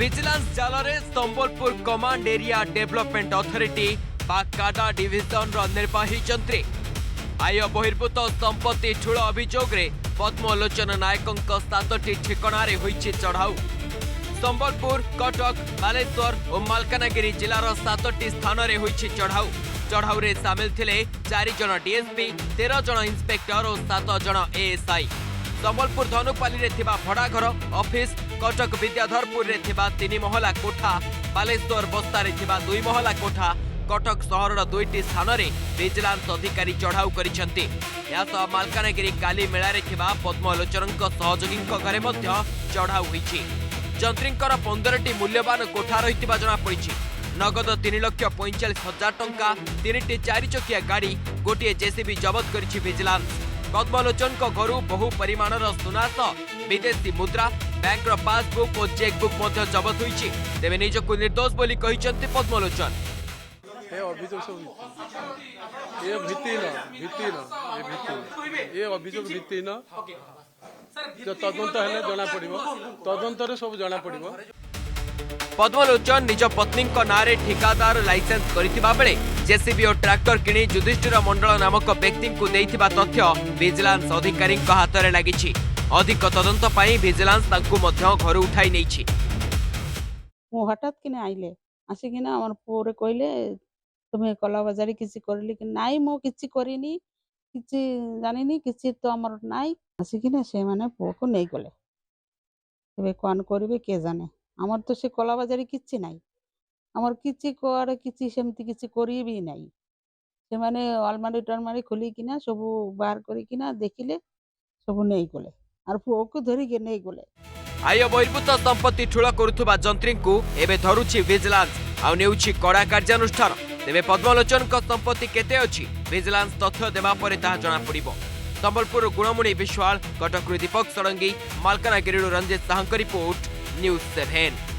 Vigilance जालरे Sambalpur command area development authority CADA division निर्वाही जंत्री आय बहिर्भूत संपत्ति ठूल अभियोग पद्मलोचन नायकों 7टी ठिकाण चढ़ाऊ संबलपुर कटक बालेश्वर और मालकानगिरी जिलार 7टी स्थान में चढ़ाऊ चढ़ाऊ सामिल थे 4 जन डीएसपी 13 जन इंस्पेक्टर और 7 जन एएसआई संबलपुर धनुपाली रे भड़ा घर ऑफिस कटक विद्याधरपुर रे 3 महला कोठा बालेश्वर बस्तार 2 महला कोठा कटक सहर 2टी स्थान में विजिलेंस अधिकारी चढ़ाऊ करिसेंती। यासह मालकानगिरी काली मेला रे पद्मलोचन सहयोगी घरे चढ़ाऊ होईछि। जंत्रींकर 15टी मूल्यवान कोठा रही जनापड़ी नगद 3,45,000 टंका 3टी 4 चकिया गाड़ी गोटे जेसीबी जबत करिछि विजिलेंस। पद्मलोचन घर बहु परिमाणर सुना सह विदेशी मुद्रा बैंक पासबुक और चेकबुक जबत होईछि। तेबे निजको निर्दोष बोली कहिसेंती पद्मलोचन। ये अभियोग भित्तिहीन तदंत हेले जना पड़िबो तदंतर सब जना पड़िबो। पद्मलोचन निज पत्नी नारे ठिकादार लाइसेंस करिथिबा बेले जेसीबी और ट्रैक्टर किणी युधिष्ठिर मंडल नामक व्यक्ति को देइथिबा तथ्य विजिलेंस अधिकारी हाथ में लगी। अधिक तदंत पाई विजिलेंस तांकु मध्य घर उठाई नैछि। मु हठात किने आइले आसिकिना हमर पुरे कहले तुम्हें कला बाजारी किसी करली कि नाई मो किसी करिनी किसी जानिनी किसी तो हमर नाई आसिकिना से माने पुओ को नहीं गले तबे कोन करिवे के जाने हमर तो से कला बाजारी किछि नाई हमर किछि कोआरे किछि सेमति किछि करी भी नाई से माने अलमारी टलमारी खोली किना सब बाहर करी किना देखिले सब नहीं गले और पुओ को धरी के नहीं गले। आय बहिर्भूत संपत्ति ठूल करुथुबा जंत्री को एबे धरुछि विजिलेंस आ नेउछि कड़ा कार्यानुष्ठान। तेबे पद्मलोचन संपत्ति केते अछि विजिलेंस तथ्य देबा परे ताहा जଣା पड़िबो। संबलपुर गुणमुणी विश्वाल कटक दीपक षडंगी मालकानगिरी रंजित साहंक रिपोर्ट न्यूज 7।